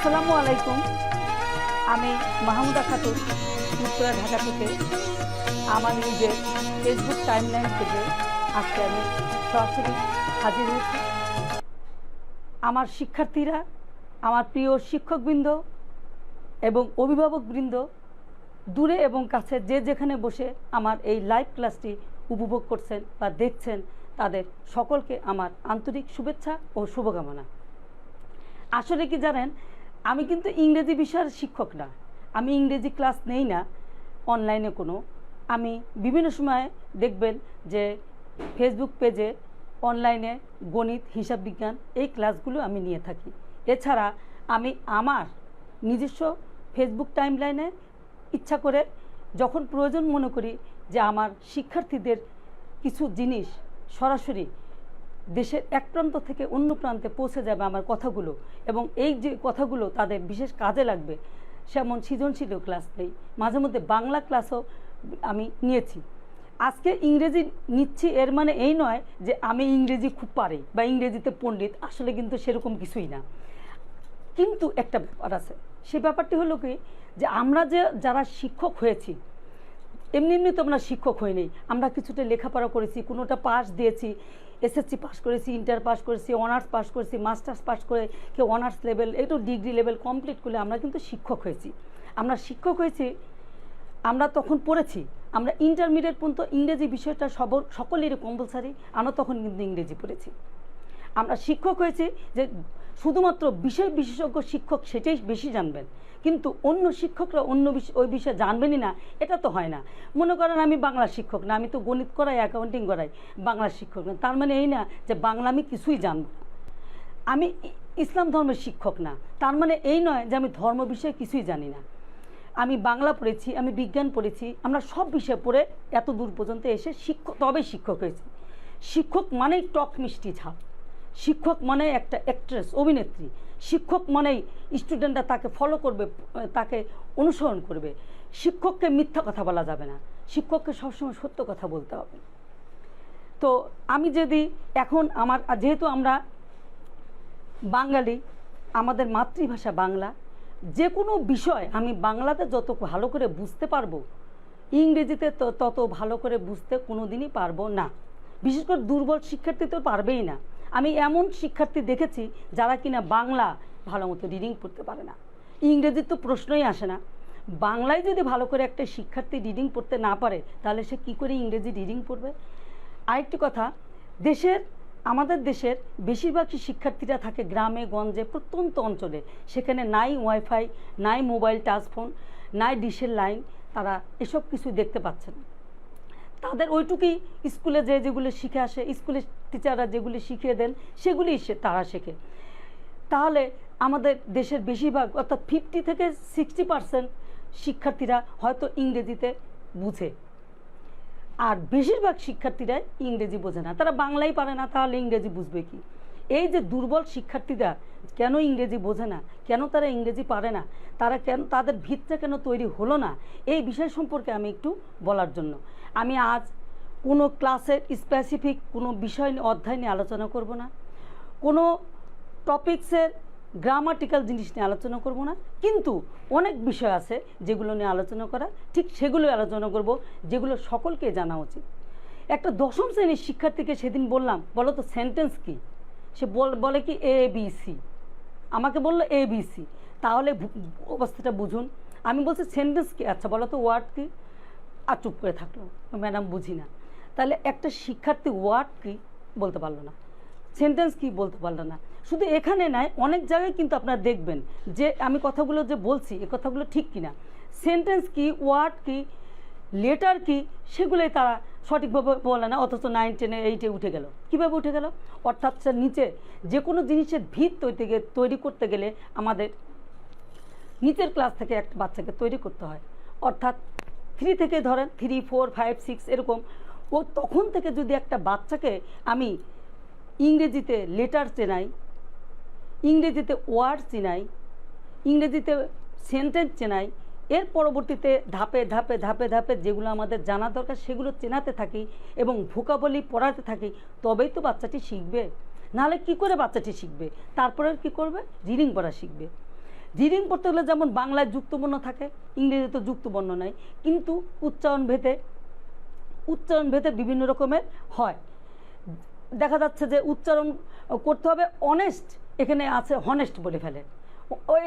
আসসালামু আলাইকুম। আমি মাহমুদা খাতুন, উত্তরা ঢাকা থেকে। আমার নিজের ফেসবুক টাইমলাইন থেকে আজকে আমি সরাসরি হাজির হয়েছি। আমার শিক্ষার্থীরা, আমার প্রিয় শিক্ষকবৃন্দ এবং অভিভাবকবৃন্দ, দূরে এবং কাছে যে যেখানে বসে আমার এই লাইভ ক্লাসটি উপভোগ করছেন বা দেখছেন, তাদের সকলকে আমার আন্তরিক শুভেচ্ছা ও শুভকামনা। আসলে কি জানেন, আমি কিন্তু ইংরেজি বিষয়ের শিক্ষক না। আমি ইংরেজি ক্লাস নেই না অনলাইনে কোনো। আমি বিভিন্ন সময় দেখবেন যে ফেসবুক পেজে অনলাইনে গণিত, হিসাব বিজ্ঞান এই ক্লাসগুলো আমি নিয়ে থাকি। এছাড়া আমি আমার নিজস্ব ফেসবুক টাইমলাইনে ইচ্ছা করে যখন প্রয়োজন মনে করি যে আমার শিক্ষার্থীদের কিছু জিনিস সরাসরি দেশের এক প্রান্ত থেকে অন্য প্রান্তে পৌঁছে যাবে আমার কথাগুলো, এবং এই যে কথাগুলো তাদের বিশেষ কাজে লাগবে, সেমন সৃজনশীল ক্লাস নেই। মাঝে মধ্যে বাংলা ক্লাসও আমি নিয়েছি। আজকে ইংরেজি নিচ্ছি এর মানে এই নয় যে আমি ইংরেজি খুব পারি বা ইংরেজিতে পণ্ডিত। আসলে কিন্তু সেরকম কিছুই না। কিন্তু একটা ব্যাপার আছে, সে ব্যাপারটি হলো কি, যে আমরা যারা শিক্ষক হয়েছি, এমনি এমনি তো আমরা শিক্ষক হইনি। আমরা কিছুটা লেখাপড়া করেছি, কোনোটা পাস দিয়েছি, এসএসসি পাস করেছি, ইন্টার পাস করেছি, অনার্স পাস করেছি, মাস্টার্স পাস করে কেউ অনার্স লেভেল, একটু ডিগ্রি লেভেল কমপ্লিট করলে আমরা কিন্তু শিক্ষক হয়েছি। আমরা শিক্ষক হয়েছি, আমরা তখন পড়েছি, আমরা ইন্টারমিডিয়েট পর্যন্ত ইংরেজি বিষয়টা সকলেরই কম্পালসারি। আমরা তখন কিন্তু ইংরেজি পড়েছি। আমরা শিক্ষক হয়েছি যে শুধুমাত্র বিষয় বিশেষজ্ঞ শিক্ষক সেটাই বেশি জানবেন, কিন্তু অন্য শিক্ষকরা অন্য ওই বিষয়ে জানবেনই না, এটা তো হয় না। মনে করেন আমি বাংলা শিক্ষক না, আমি তো গণিত করাই, অ্যাকাউন্টিং করাই, বাংলা শিক্ষক না, তার মানে এই না যে বাংলা আমি কিছুই জানব না। আমি ইসলাম ধর্মের শিক্ষক না, তার মানে এই নয় যে আমি ধর্ম বিষয়ে কিছুই জানি না। আমি বাংলা পড়েছি, আমি বিজ্ঞান পড়েছি, আমরা সব বিষয় পড়ে এত দূর পর্যন্ত এসে তবে শিক্ষক হয়েছি। শিক্ষক মানেই টক মিষ্টি ঝাল, শিক্ষক মানে একটা অ্যাক্ট্রেস, অভিনেত্রী। শিক্ষক মানেই স্টুডেন্টরা তাকে ফলো করবে, তাকে অনুসরণ করবে। শিক্ষককে মিথ্যা কথা বলা যাবে না, শিক্ষককে সবসময় সত্য কথা বলতে হবে। তো আমি যদি এখন যেহেতু আমরা বাঙালি, আমাদের মাতৃভাষা বাংলা, যে কোনো বিষয় আমি বাংলাতে যত ভালো করে বুঝতে পারবো, ইংরেজিতে তত ভালো করে বুঝতে কোনো দিনই পারবো না। বিশেষ করে দুর্বল শিক্ষার্থী তো পারবেই না। আমি এমন শিক্ষার্থী দেখেছি যারা কিনা বাংলা ভালো মতো রিডিং পড়তে পারে না, ইংরেজির তো প্রশ্নই আসে না। বাংলায় যদি ভালো করে একটা শিক্ষার্থী রিডিং পড়তে না পারে, তাহলে সে কী করে ইংরেজি রিডিং পড়বে? আরেকটি কথা, আমাদের দেশের বেশিরভাগই শিক্ষার্থীরা থাকে গ্রামে গঞ্জে, প্রত্যন্ত অঞ্চলে। সেখানে নাই ওয়াইফাই, নাই মোবাইল টাচফোন, নাই ডিশের লাইন, তারা এসব কিছু দেখতে পাচ্ছে না। তাদের ওইটুকুই স্কুলে যেগুলো শিখে আসে, স্কুলের টিচাররা যেগুলি শিখিয়ে দেন সেগুলি তারা শেখে। তাহলে আমাদের দেশের বেশিরভাগ, অর্থাৎ 50 থেকে 60% শিক্ষার্থীরা হয়তো ইংরেজিতে বুঝে, আর বেশিরভাগ শিক্ষার্থীরা ইংরেজি বোঝে না। তারা বাংলাই পারে না, তাহলে ইংরেজি বুঝবে কি? এই যে দুর্বল শিক্ষার্থীরা কেন ইংরেজি বোঝে না, কেন তারা ইংরেজি পারে না, তাদের ভিতটা কেন তৈরি হলো না, এই বিষয় সম্পর্কে আমি একটু বলার জন্য আমি আজ কোনো ক্লাসের স্পেসিফিক কোনো বিষয় অধ্যায় নিয়ে আলোচনা করব না, কোনো টপিক্সের গ্রামাটিক্যাল জিনিস নিয়ে আলোচনা করব না, কিন্তু অনেক বিষয় আছে যেগুলো নিয়ে আলোচনা করা, ঠিক সেগুলোই আলোচনা করব যেগুলো সকলকে জানা উচিত। একটা দশম শ্রেণীর শিক্ষার্থীকে সেদিন বললাম, বলো তো সেন্টেন্স কী? সে বলে কি ABC। আমাকে বললো ABC, তাহলে অবস্থাটা বুঝুন। আমি বলছি সেন্টেন্স কী? আচ্ছা বলো তো ওয়ার্ড কী? আর চুপ করে থাকলো, ম্যাডাম বুঝি না। তাহলে একটা শিক্ষার্থী ওয়ার্ড কী বলতে পারলো না, সেন্টেন্স কী বলতে পারলো না। শুধু এখানে নয়, অনেক জায়গায় কিন্তু আপনারা দেখবেন যে আমি কথাগুলো যে বলছি, এ কথাগুলো ঠিক কিনা, সেন্টেন্স কী, ওয়ার্ড কী, লেটার কী, সেগুলোই তারা সঠিকভাবে বলে না, অথচ 9, 10, 8 উঠে গেল। কীভাবে উঠে গেল? অর্থাৎ নিচে যে কোনো জিনিসের ভিত তৈরি করতে গেলে আমাদের নিচের ক্লাস থেকে একটা বাচ্চাকে তৈরি করতে হয়। অর্থাৎ 3 থেকে ধরেন 3, 4, 5, 6 এরকম, ও তখন থেকে যদি একটা বাচ্চাকে আমি ইংরেজিতে লেটার চেনাই, ইংরেজিতে ওয়ার্ড চেনাই, ইংরেজিতে সেন্টেন্স চেনাই, এর পরবর্তীতে ধাপে ধাপে ধাপে ধাপে যেগুলো আমাদের জানা দরকার সেগুলো চেনাতে থাকি এবং ভোকাবুলারি পড়াতে থাকি, তবেই তো বাচ্চাটি শিখবে। নাহলে কি করে বাচ্চাটি শিখবে? তারপরে কি করবে? রিডিং পড়া শিখবে। রিডিং পড়তে হলে যেমন বাংলায় যুক্তবর্ণ থাকে, ইংরেজিতে যুক্তবর্ণ নাই, কিন্তু উচ্চারণ ভেদে বিভিন্ন রকমের হয়। দেখা যাচ্ছে যে উচ্চারণ করতে হবে অনেস্ট, এখানে আছে হনেস্ট বলে ফেলে।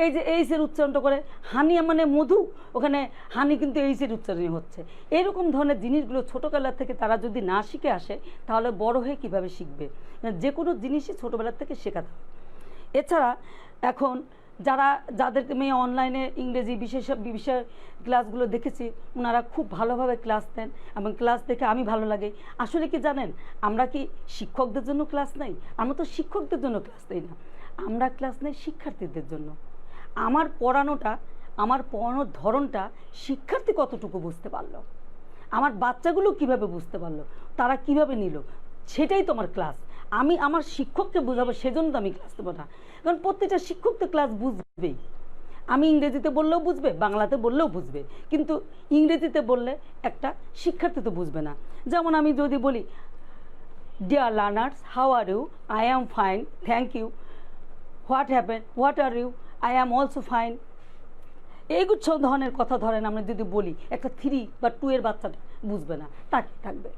এই যে এইচের উচ্চারণটা করে হানি মানে মধু, ওখানে হানি কিন্তু এইচের উচ্চারণই হচ্ছে। এইরকম ধরনের জিনিসগুলো ছোটোবেলা থেকে তারা যদি না শিখে আসে তাহলে বড় হয়ে কীভাবে শিখবে? যে কোনো জিনিসই ছোটোবেলার থেকে শেখাতে হবে। এছাড়া এখন যাদেরকে মেয়ে অনলাইনে ইংরেজি বিষয় ক্লাসগুলো দেখেছি, ওনারা খুব ভালোভাবে ক্লাস দেন এবং ক্লাস দেখে আমি ভালো লাগে। আসলে কি জানেন, আমরা কি শিক্ষকদের জন্য ক্লাস নেই? আমরা তো শিক্ষকদের জন্য ক্লাস নেই না, আমরা ক্লাস নেই শিক্ষার্থীদের জন্য। আমার পড়ানোর ধরনটা শিক্ষার্থী কতটুকু বুঝতে পারলো, আমার বাচ্চাগুলো কিভাবে বুঝতে পারলো, তারা কিভাবে নিল, সেটাই তো আমার ক্লাস। আমি আমার শিক্ষককে বোঝাবো, সেজন্য তো আমি ক্লাস দেবো না। কারণ প্রত্যেকটা শিক্ষক তো ক্লাস বুঝবেই। আমি ইংরেজিতে বললেও বুঝবে, বাংলাতে বললেও বুঝবে, কিন্তু ইংরেজিতে বললে একটা শিক্ষার্থী তো বুঝবে না। যেমন আমি যদি বলি, dear learners, how are you? I am fine, thank you. What happen? What are you? I am also fine. এইগুচ্ছ ধরনের কথা ধরেন আমরা যদি বলি, একটা 3 বা 2 এর বাচ্চাটা বুঝবে না, তাকে থাকবে।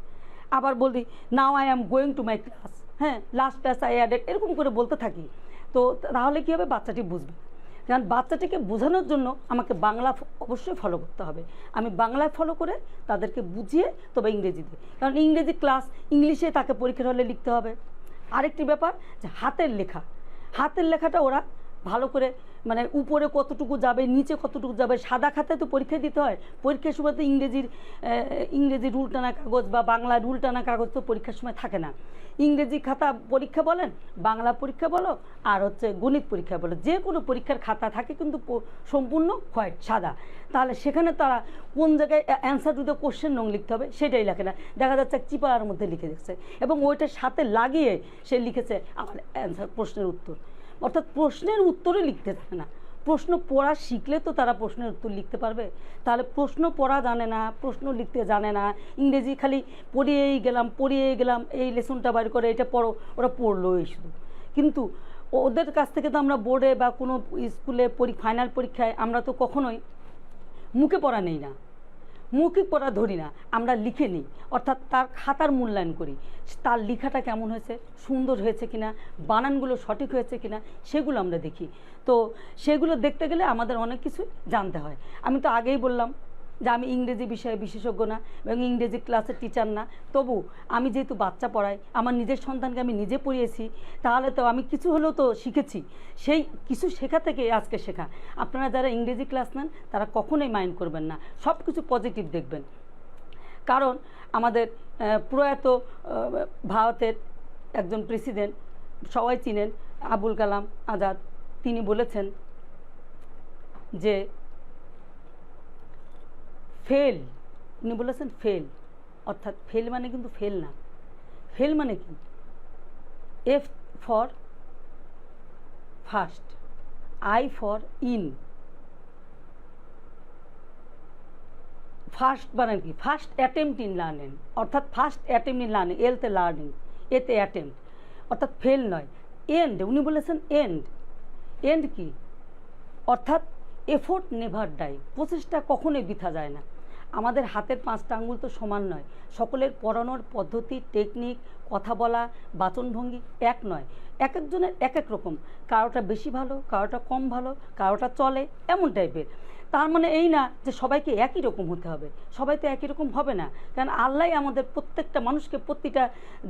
আবার বলি, now I am going to my class, হ্যাঁ, লাস্ট ক্লাস আই অ্যাডেড, এরকম করে বলতে থাকি। তো তাহলে কী হবে? বাচ্চাটি বুঝবে। কারণ বাচ্চাটিকে বোঝানোর জন্য আমাকে বাংলা অবশ্যই ফলো করতে হবে। আমি বাংলায় ফলো করে তাদেরকে বুঝিয়ে তবে ইংরেজি দিই। কারণ ইংরেজি ক্লাস ইংলিশে তাকে পরীক্ষার হলে লিখতে হবে। আরেকটি ব্যাপার যে হাতের লেখাটা ওরা ভালো করে, মানে উপরে কতটুকু যাবে, নিচে কতটুকু যাবে, সাদা খাতায় তো পরীক্ষা দিতে হয়। পরীক্ষার সময় তো ইংরেজি রুল টানা কাগজ বা বাংলা রুল টানা কাগজ তো পরীক্ষার সময় থাকে না। ইংরেজি খাতা পরীক্ষা বলেন, বাংলা পরীক্ষা বলো, আর গণিত পরীক্ষা বলো, যে কোনো পরীক্ষার খাতা থাকে কিন্তু সম্পূর্ণ হোয়াইট, সাদা। তাহলে সেখানে তারা কোন জায়গায় অ্যান্সার টু দ্য কোশ্চেন নং লিখতে হবে সেটাই লেখে না, দেখা যাচ্ছে চিপার মধ্যে লিখে দিচ্ছে এবং ওইটার সাথে লাগিয়ে সে লিখেছে আমার অ্যান্সার, প্রশ্নের উত্তর। অর্থাৎ প্রশ্নের উত্তরই লিখতে জানে না। প্রশ্ন পড়া শিখলে তো তারা প্রশ্নের উত্তর লিখতে পারবে। তাহলে প্রশ্ন পড়া জানে না, প্রশ্ন লিখতে জানে না, ইংরেজি খালি পড়িয়েই গেলাম, এই লেসনটা বার করে এটা পড়ো, ওরা পড়লোই শুধু। কিন্তু ওদের কাছ থেকে তো আমরা বোর্ডে বা কোনো স্কুলে ফাইনাল পরীক্ষায় আমরা তো কখনোই মুখে পড়া নেই না, মৌখিক পড়া ধরি না, আমরা লিখে নিই। অর্থাৎ তার খাতার মূল্যায়ন করি, তার লেখাটা কেমন হয়েছে, সুন্দর হয়েছে কিনা, বানানগুলো সঠিক হয়েছে কিনা, সেগুলো আমরা দেখি। তো সেগুলো দেখতে গেলে আমাদের অনেক কিছু জানতে হয়। আমি তো আগেই বললাম যে আমি ইংরেজি বিষয়ে বিশেষজ্ঞ না এবং ইংরেজি ক্লাসের টিচার না, তবু আমি যেহেতু বাচ্চা পড়াই, আমার নিজের সন্তানকে আমি নিজে পড়িয়েছি, তাহলে তো আমি কিছু হলেও তো শিখেছি। সেই কিছু শেখা থেকে আজকে শেখা। আপনারা যারা ইংরেজি ক্লাস নেন তারা কখনোই মাইন্ড করবেন না, সব কিছু পজিটিভ দেখবেন। কারণ আমাদের প্রয়াত ভারতের একজন প্রেসিডেন্ট, সবাই চিনেন, আবুল কালাম আজাদ, তিনি বলেছেন যে উনি বলেছেন ফেল, অর্থাৎ ফেল মানে কিন্তু ফেল না। ফেল মানে কি? F for first, I for in. First মানে কি? ফার্স্ট অ্যাটেম্পট ইন লার্নিং, অর্থাৎ ফার্স্ট অ্যাটেম্পট ইন লার্নিং, এলতে লার্নিং, এতে অ্যাটেম্পট, অর্থাৎ ফেল নয়। এন্ড, উনি বলেছেন এন্ড কি? অর্থাৎ এফোর্ট নেভার ডাই, প্রচেষ্টা কখনোই বৃথা যায় না। আমাদের হাতের 5টা আঙুল তো সমান নয়, সকলের পড়ানোর পদ্ধতি, টেকনিক, কথা বলা, বাচনভঙ্গি এক নয়, এক একজনের এক এক রকম, কারোটা বেশি ভালো, কারোটা কম ভালো, কারোটা চলে, এমন টাইপের। তার মানে এই না যে সবাইকে একই রকম হতে হবে, সবাই তো একই রকম হবে না। কারণ আল্লাহ আমাদের প্রত্যেকটা মানুষকে প্রতিটা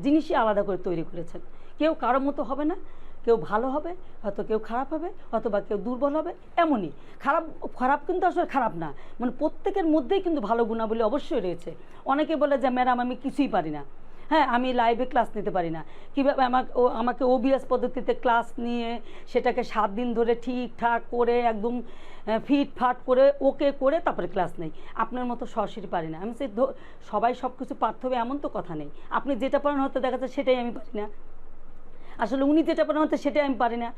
জিনিসই আলাদা করে তৈরি করেছেন। কেউ কারোর মতো হবে না, কেউ ভালো হবে, হয়তো কেউ খারাপ হবে, অথবা কেউ দুর্বল হবে, এমনই। খারাপ কিন্তু আসলে খারাপ না, মানে প্রত্যেকের মধ্যেই কিন্তু ভালো গুণাবলী অবশ্যই রয়েছে। অনেকে বলে যে ম্যাডাম আমি কিছুই পারি না, হ্যাঁ আমি লাইভে ক্লাস নিতে পারি না, কীভাবে আমাকে ওবিএস পদ্ধতিতে ক্লাস নিয়ে সেটাকে 7 দিন ধরে ঠিকঠাক করে একদম ফিটফাট করে ওকে করে তারপরে ক্লাস নেই। আপনার মতো সরাসরি পারি না। আমি সবাই সব কিছু পারতে হবে এমন তো কথা নেই। আপনি যেটা পারেন হয়তো দেখা যাচ্ছে সেটাই আমি পারি না, আসলে উনি যেটা পারেন হয়তো সেটাই আমি পারি না।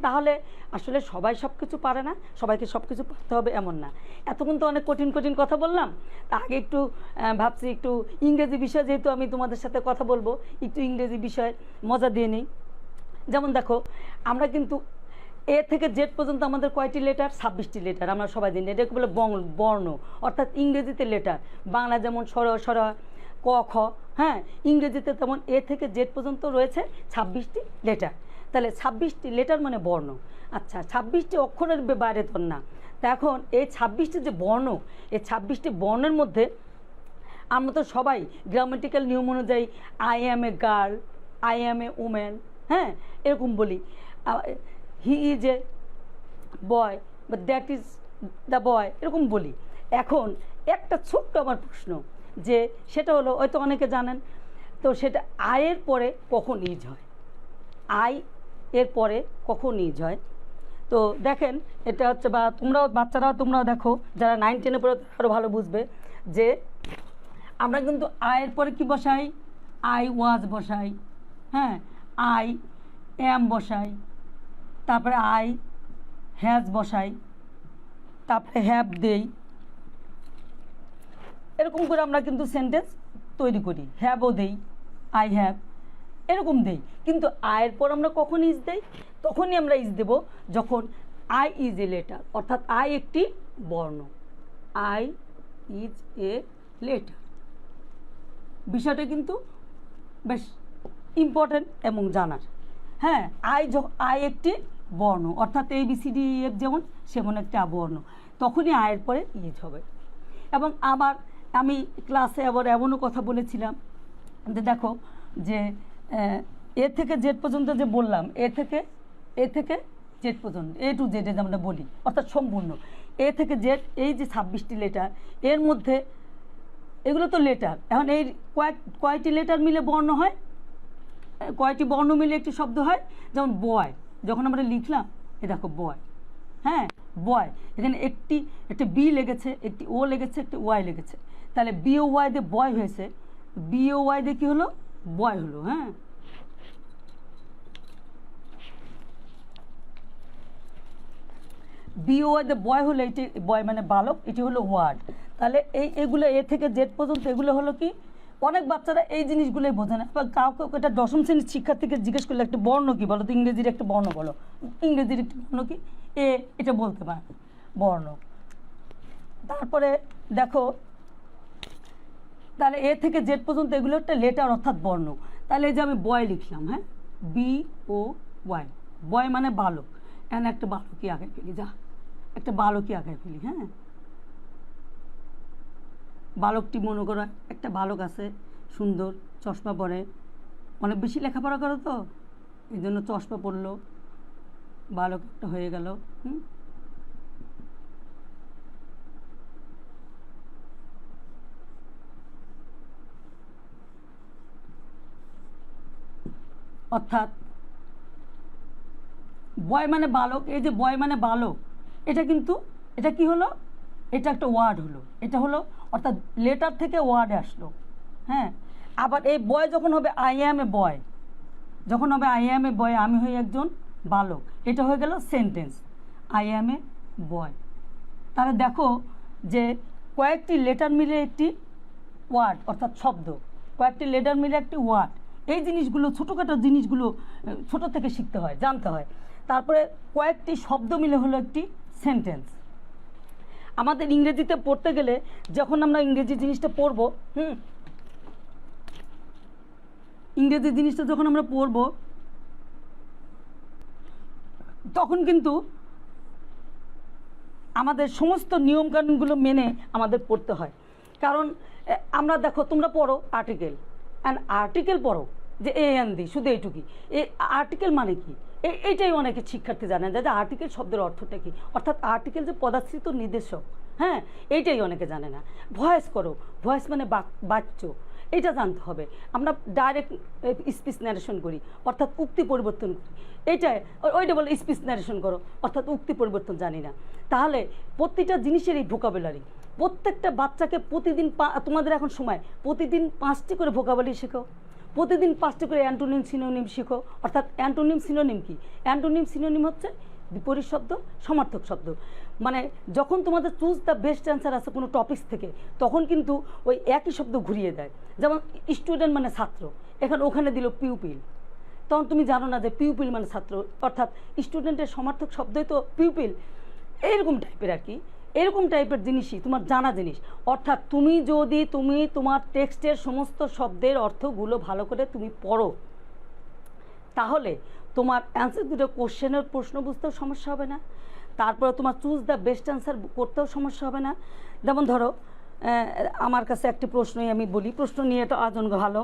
তাহলে আসলে সবাই সব কিছু পারে না, সবাইকে সব কিছু পারতে হবে এমন না। এতক্ষণ তো অনেক কঠিন কঠিন কথা বললাম, আগে একটু ভাবছি একটু ইংরেজি বিষয়, যেহেতু আমি তোমাদের সাথে কথা বলবো, একটু ইংরেজি বিষয়ে মজা দিয়ে নিই। যেমন দেখো, আমরা কিন্তু এ থেকে জেড পর্যন্ত আমাদের কয়টি লেটার? 26টি লেটার। আমরা সবাই জানি এটাকে বলে বর্ণ, অর্থাৎ ইংরেজিতে লেটার। বাংলা যেমন স্বর স্বর ক খ, হ্যাঁ, ইংরেজিতে তেমন এ থেকে জেড পর্যন্ত রয়েছে 26টি লেটার। তাহলে 26টি লেটার মানে বর্ণ। আচ্ছা, 26টি অক্ষরের বাইরে তো না। তা এখন এই 26টি যে বর্ণ, এই 26টি বর্ণের মধ্যে আমরা তো সবাই গ্রামাটিক্যাল নিয়ম অনুযায়ী I am a girl, I am A woman, হ্যাঁ, এরকম বলি। হি ইজ এ বয় বা দ্যাট ইজ দ্য বয়, এরকম বলি। এখন একটা ছোট্ট আমার প্রশ্ন, যে সেটা হলো, হয়তো অনেকে জানেন, তো সেটা আয়ের পরে কখন ইজ হয়? আই এর পরে কখন ইজ হয়? তো দেখেন, এটা হচ্ছে, বা তোমরাও বাচ্চারাও তোমরাও দেখো, যারা 9, 10-এ পড়ে আরও ভালো বুঝবে, যে আমরা কিন্তু আয়ের পরে কি বসাই? আই ওয়াজ বসাই, হ্যাঁ, আই অ্যাম বসাই, তারপরে আই হ্যাজ বসাই, তারপরে হ্যাভ দেই। এরকম করে আমরা কিন্তু সেন্টেন্স তৈরি করি। হ্যাভও দেই, আই হ্যাভ, এরকম দেই। কিন্তু আয়ের পর আমরা কখন ইজ দেই? তখনই আমরা ইজ দেব যখন আই ইজ এ লেটার, অর্থাৎ আই একটি বর্ণ। আই ইজ এ লেটার বিষয়টা কিন্তু বেশ ইম্পর্টেন্ট এবং জানার। হ্যাঁ, আই একটি বর্ণ, অর্থাৎ ABCDEF যেমন সেমন একটা বর্ণ, তখনই আয়ের পরে ইজ হবে। এবং আবার আমি ক্লাসে আবার এমনও কথা বলেছিলাম যে দেখো, যে এ থেকে জেড পর্যন্ত যে বললাম, এ থেকে জেড পর্যন্ত, এ টু জেড আমরা বলি, অর্থাৎ সম্পূর্ণ এ থেকে জেড, এই যে 26টি লেটার, এর মধ্যে এগুলো তো লেটার। এখন এই কয়টি লেটার মিলে বর্ণ হয়? কয়টি বর্ণ মিলে একটি শব্দ হয়? যেমন বয়, যখন আমরা লিখলাম, এ দেখো বয়, হ্যাঁ, বয়, এখানে একটি বি লেগেছে, একটি ও লেগেছে, একটি ওয়াই লেগেছে, তাহলে BOY দিয়ে বয় হয়েছে, BOY দিয়ে কী হলো? বয় হলো। হ্যাঁ, BOY দিয়ে বয় হলো, এটি বয় মানে বালক, এটি হলো ওয়ার্ড। তাহলে এইগুলো এ থেকে জেড পর্যন্ত এগুলো হলো কি? অনেক বাচ্চারা এই জিনিসগুলোই বোঝে না, বা কাউকে এটা 10ম শ্রেণীর শিক্ষার্থীকে জিজ্ঞেস করলে একটা বর্ণ কী বলো তো, ইংরেজির একটা বর্ণ বলো, ইংরেজির একটি বর্ণ কি? এটা বলতে পারে বর্ণ। তারপরে দেখো, তাহলে এ থেকে জেড পর্যন্ত এগুলো একটা লেটার, অর্থাৎ বর্ণ। তাহলে এই যে আমি বয় লিখলাম, হ্যাঁ, BOY, বয় মানে বালক। এখন একটা বালকই আগায় ফেলি, একটা বালকই আগায় ফেলি। হ্যাঁ, বালকটি মনে করো, একটা বালক আছে, সুন্দর, চশমা পরে, অনেক বেশি লেখাপড়া করো তো, এই জন্য চশমা পরলো, বালক একটা হয়ে গেল। অর্থাৎ বয় মানে বালক, এই যে বয় মানে বালক, এটা কিন্তু এটা কি হলো? এটা একটা ওয়ার্ড হলো, এটা হলো, অর্থাৎ লেটার থেকে ওয়ার্ডে আসলো। হ্যাঁ, আবার এই বয় যখন হবে আই অ্যাম এ বয়, যখন হবে আই অ্যাম এ বয়, আমি হই একজন বালক, এটা হয়ে গেল সেন্টেন্স, আই অ্যাম এ বয়। তাহলে দেখো যে কয়েকটি লেটার মিলে একটি ওয়ার্ড, অর্থাৎ শব্দ, কয়েকটি লেটার মিলে একটি ওয়ার্ড। এই জিনিসগুলো, ছোটোখাটো জিনিসগুলো ছোটো থেকে শিখতে হয়, জানতে হয়। তারপরে কয়েকটি শব্দ মিলে হলো একটি সেন্টেন্স। আমাদের ইংরেজিতে পড়তে গেলে, যখন আমরা ইংরেজি জিনিসটা পড়বো, ইংরেজি জিনিসটা যখন আমরা পড়বো, তখন কিন্তু আমাদের সমস্ত নিয়মকানুনগুলো মেনে আমাদের পড়তে হয়। কারণ আমরা দেখো, তোমরা পড়ো আর্টিকেল, অ্যান্ড আর্টিকেল পড়ো যে AND, শুধু এইটুকুই। এই আর্টিকেল মানে কি? এইটাই অনেকে শিক্ষার্থী জানে না, যে আর্টিকেল শব্দের অর্থটা কী, অর্থাৎ আর্টিকেল যে পদাশ্রিত নির্দেশক, হ্যাঁ, এইটাই অনেকে জানে না। ভয়েস করো, ভয়েস মানে বাচ্য, এটা জানতে হবে। আমরা ডাইরেক্ট স্পিচ ন্যারেশন করি, অর্থাৎ উক্তি পরিবর্তন করি, এইটাই ওইটা বলে স্পিচ ন্যারেশন করো, অর্থাৎ উক্তি পরিবর্তন জানি না। তাহলে প্রতিটা জিনিসের এই ভোকাবুলারি, প্রত্যেকটা বাচ্চাকে প্রতিদিন, তোমাদের এখন সময়, প্রতিদিন 5টি করে ভোকাবুলারি শেখো, প্রতিদিন 5টি করে অ্যান্টোনিম সিনোনিম শেখো। অর্থাৎ অ্যান্টোনিম সিনোনিম কি? অ্যান্টোনিম সিনোনিম হচ্ছে বিপরীত শব্দ, সমার্থক শব্দ। মানে যখন তোমাদের চুজ দ্য বেস্ট অ্যান্সার আছে কোনো টপিক থেকে, তখন কিন্তু ওই একই শব্দ ঘুরিয়ে দেয়। যেমন স্টুডেন্ট মানে ছাত্র, ওখানে দিল পিউপিল, তখন তুমি জানো না যে পিউপিল মানে ছাত্র, অর্থাৎ স্টুডেন্টের সমার্থক শব্দই তো পিউপিল, এইরকম টাইপের আর কি, এরকম টাইপের জিনিসই তোমার জানা জিনিস। অর্থাৎ তুমি যদি তোমার টেক্সটের সমস্ত শব্দের অর্থগুলো ভালো করে তুমি পড়ো, তাহলে তোমার অ্যান্সার দুটো কোশ্চেনের প্রশ্ন বুঝতেও সমস্যা হবে না, তারপরে তোমার চুজ দ্য বেস্ট অ্যান্সার করতেও সমস্যা হবে না। যেমন ধরো আমার কাছে একটি প্রশ্নই আমি বলি, প্রশ্ন নিয়ে তো আজন ভালো।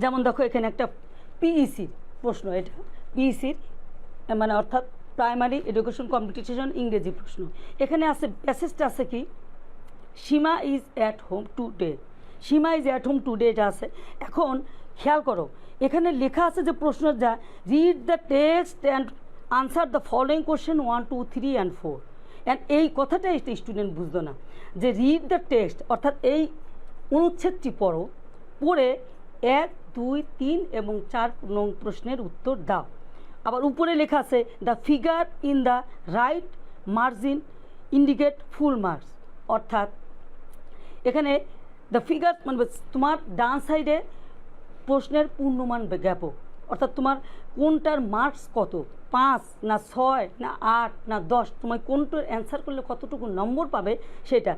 যেমন দেখো এখানে একটা পিইসির প্রশ্ন, এটা পিইসির মানে অর্থাৎ প্রাইমারি এডুকেশন কম্পিটিশন ইংরেজি প্রশ্ন। এখানে আছে প্যাসেজটা আছে কি, Seema is at home today, Seema is at home today এটা আছে। এখন খেয়াল করো এখানে লেখা আছে যে প্রশ্ন যা read the text and answer the following question 1, 2, 3 and 4। And এই কথাটা একটা স্টুডেন্ট বুঝতো না যে রিড দ্য টেক্সট অর্থাৎ এই অনুচ্ছেদটি পড়ো, পড়ে 1, 2, 3 এবং 4 নং প্রশ্নের উত্তর দাও। আবার উপরে লেখা আছে the figure in the right margin indicate full marks, অর্থাৎ এখানে দ্য ফিগার মানে তোমার ডান সাইডে প্রশ্নের পূর্ণমান জ্ঞাপক, অর্থাৎ তোমার কোনটার মার্কস কত, 5 না 6 না 8 না 10, তোমার কোনটার অ্যান্সার করলে কতটুকু নম্বর পাবে সেটা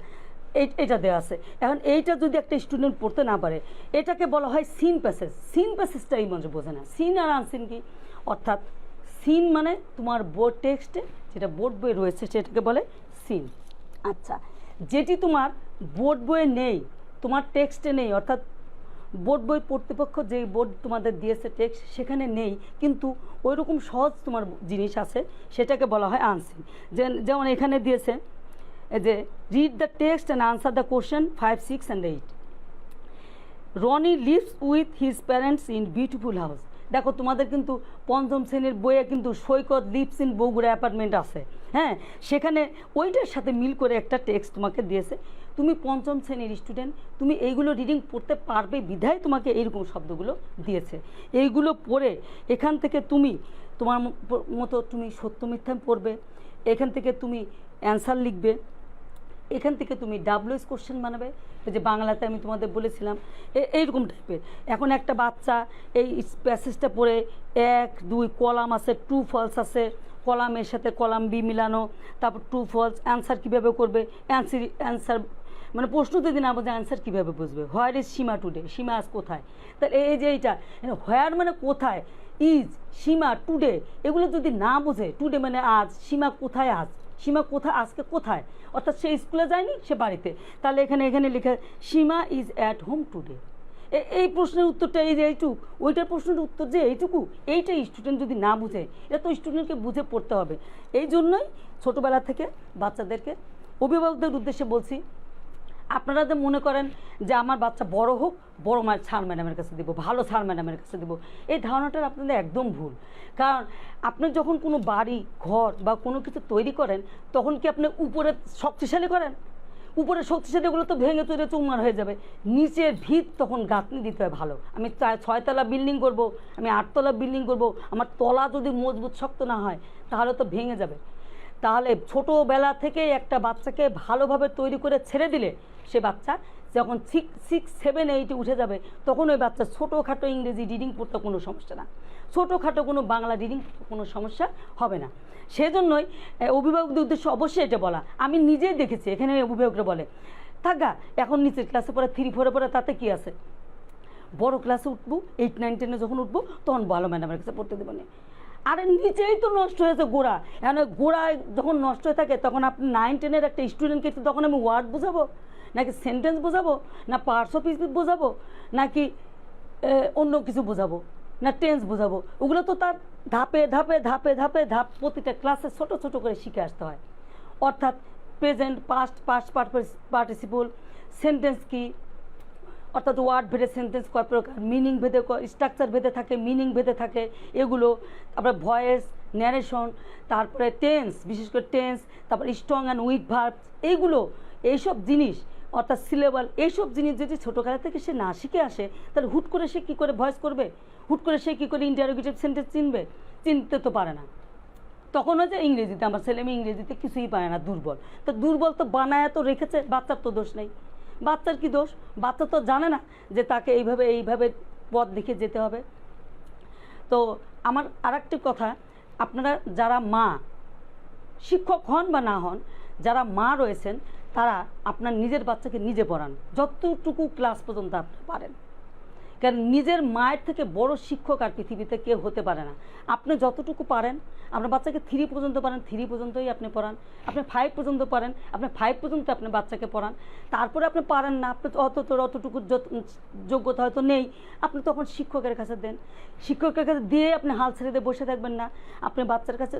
এটা দেওয়া আছে। এখন এইটা যদি একটা স্টুডেন্ট পড়তে না পারে, এটাকে বলা হয় সিন প্যাসেজ। সিন প্যাসেজটা এই মঞ্চে বোঝে না, সিন আর আনসিন কি, অর্থাৎ সিন মানে তোমার বোর্ড টেক্সটে যেটা বোর্ড বই রয়েছে সেটাকে বলে সিন। আচ্ছা, যেটি তোমার বোর্ড বইয়ে নেই, তোমার টেক্সটে নেই, অর্থাৎ বোর্ড বই কর্তৃপক্ষ যে বোর্ড তোমাদের দিয়েছে টেক্সট সেখানে নেই, কিন্তু ওই রকম সহজ তোমার জিনিস আছে, সেটাকে বলা হয় আনসিন। যেমন এখানে দিয়েছে যে read the text and answer the question 5, 6 and 8। Roni lives with his parents in beautiful house. দেখো তোমাদের কিন্তু পঞ্চম শ্রেণীর বইয়ে কিন্তু Saikat lives in Bogura apartment আছে, হ্যাঁ, সেখানে ওইটার সাথে মিল করে একটা টেক্সট তোমাকে দিয়েছে। তুমি পঞ্চম শ্রেণীর স্টুডেন্ট, তুমি এইগুলো রিডিং পড়তে পারবে বিধায় তোমাকে এইরকম শব্দগুলো দিয়েছে। এইগুলো পড়ে এখান থেকে তুমি তোমার মতো তুমি সত্য মিথ্যা পড়বে, এখান থেকে তুমি অ্যান্সার লিখবে, এখান থেকে তুমি ডাব্লিউএস কোশ্চেন বানাবে, যে বাংলাতে আমি তোমাদের বলেছিলাম এইরকম টাইপের। এখন একটা বাচ্চা এই প্যাসেজটা পড়ে 1, 2 কলাম আছে, ট্রু ফলস আছে, কলামের সাথে কলাম বি মিলানো, তারপর ট্রু ফলস, অ্যান্সার কীভাবে করবে, অ্যান্সার মানে প্রশ্ন যদি না বোঝে অ্যান্সার কীভাবে বুঝবে। হোয়ার ইজ সীমা টুডে, সীমা আজ কোথায়, তাহলে এই যে এইটা হোয়ার মানে কোথায়, ইজ, সীমা, টুডে, এগুলো যদি না বোঝে, টুডে মানে আজ, সীমা কোথায় আজ, সীমা কোথায় আজকে কোথায়, অর্থাৎ সে স্কুলে যায়নি, সে বাড়িতে, তাহলে এখানে লেখা সীমা ইজ অ্যাট হোম টুডে। এই প্রশ্নের উত্তরটা এই যে এইটুকু, ওইটার প্রশ্নের উত্তর যে এইটুকু, এইটা স্টুডেন্ট যদি না বুঝে, এটা তো স্টুডেন্টকে বুঝে পড়তে হবে। এই জন্যই ছোটোবেলা থেকে বাচ্চাদেরকে, অভিভাবকদের উদ্দেশ্যে বলছি, আপনারা যে মনে করেন যে আমার বাচ্চা বড় হোক, বড় স্যার ম্যাডামের কাছে দেবো, ভালো স্যার ম্যাডামের কাছে দেবো, এই ধারণাটা আপনাদের একদম ভুল। কারণ আপনি যখন কোনো বাড়ি ঘর বা কোনো কিছু তৈরি করেন, তখন কি আপনি উপরে শক্তিশালী করেন? উপরে শক্তিশালীগুলো তো ভেঙে তৈরি চুরমার হয়ে যাবে, নিচের ভিত তখন গাঁথনি দিতে হয় ভালো। আমি 6 তলা বিল্ডিং করব, আমি 8 তলা বিল্ডিং করব, আমার তলা যদি মজবুত শক্ত না হয় তাহলে তো ভেঙে যাবে। তাহলে ছোটোবেলা থেকে একটা বাচ্চাকে ভালোভাবে তৈরি করে ছেড়ে দিলে, সে বাচ্চা যখন 6, 7, 8 উঠে যাবে, তখন ওই বাচ্চা ছোটোখাটো ইংরেজি রিডিং পড়তে কোনো সমস্যা না, ছোটোখাটো কোনো বাংলা রিডিং কোনো সমস্যা হবে না। সেজন্যই অভিভাবকদের উদ্দেশ্যে অবশ্যই এটা বলা। আমি নিজেই দেখেছি, এখানে অভিভাবকরা বলে থাকা এখন নিচের ক্লাসে পড়ে 3, 4 পড়ে, তাতে কি আছে, বড় ক্লাসে উঠবো, 8, 9, 10 যখন উঠবো তখন ভালো ম্যাডামের কাছে পড়তে দেবো না। আরে নিচেই তো নষ্ট হয়েছে গোড়া, এখন গোড়ায় যখন নষ্ট হয়ে থাকে তখন আপনি 9, 10 একটা স্টুডেন্টকে তখন আমি ওয়ার্ড বোঝাবো, নাকি সেন্টেন্স বোঝাবো, না পার্টস অফ স্পিচ বোঝাবো, নাকি অন্য কিছু বোঝাবো, না টেন্স বোঝাবো? ওগুলো তো তার ধাপে ধাপে ধাপে ধাপে প্রতিটা ক্লাসে ছোট ছোট করে শিখে আসতে হয়। অর্থাৎ present, past, past participle, sentence কি, অর্থাৎ ওয়ার্ড ভেদে সেন্টেন্স কয় প্রকার, মিনিং ভেদে, স্ট্রাকচার ভেদে থাকে, মিনিং ভেদে থাকে এগুলো, তারপরে ভয়েস, ন্যারেশন, তারপরে টেন্স, বিশেষ করে টেন্স, তারপর স্ট্রং অ্যান্ড উইক ভার্ব, এইসব জিনিস, অর্থাৎ সিলেবাল, এইসব জিনিস যদি ছোটোবেলা থেকে সে না শিখে আসে, তাহলে হুট করে সে কী করে ভয়েস করবে, হুট করে সে কী করে ইন্টারোগেটিভ সেন্টেন্স চিনতে তো পারে না। তখন হচ্ছে ইংরেজিতে, আমার ছেলে মেয়ে ইংরেজিতে কিছুই পারে না, দুর্বল। তো দুর্বল তো বানায় তো রেখেছে, বাচ্চার তো দোষ নেই। বাচ্চার কি দোষ? বাচ্চা তো জানে না যে তাকে এইভাবে পথ দেখে যেতে হবে। তো আমার আরেকটি কথা, আপনারা যারা মা, শিক্ষক হন বা না হন, যারা মা রয়েছেন তারা আপনার নিজের বাচ্চাকে নিজে পড়ান, যতটুকু ক্লাস পর্যন্ত আপনি পারেন। কারণ নিজের মায়ের থেকে বড় শিক্ষক আর পৃথিবীতে কেউ হতে পারে না। আপনি যতটুকু পারেন, আপনার বাচ্চাকে 3 পর্যন্ত পারেন 3 পর্যন্তই আপনি পড়ান, আপনি 5 পর্যন্ত পারেন আপনি 5 পর্যন্ত আপনি বাচ্চাকে পড়ান। তারপরে আপনি পারেন না, আপনি অতটুকু যোগ্যতা হয়তো নেই, আপনি তখন শিক্ষকের কাছে দেন। শিক্ষকের কাছে দিয়ে আপনি হাল ছেড়ে দিয়ে বসে থাকবেন না, আপনি বাচ্চার কাছে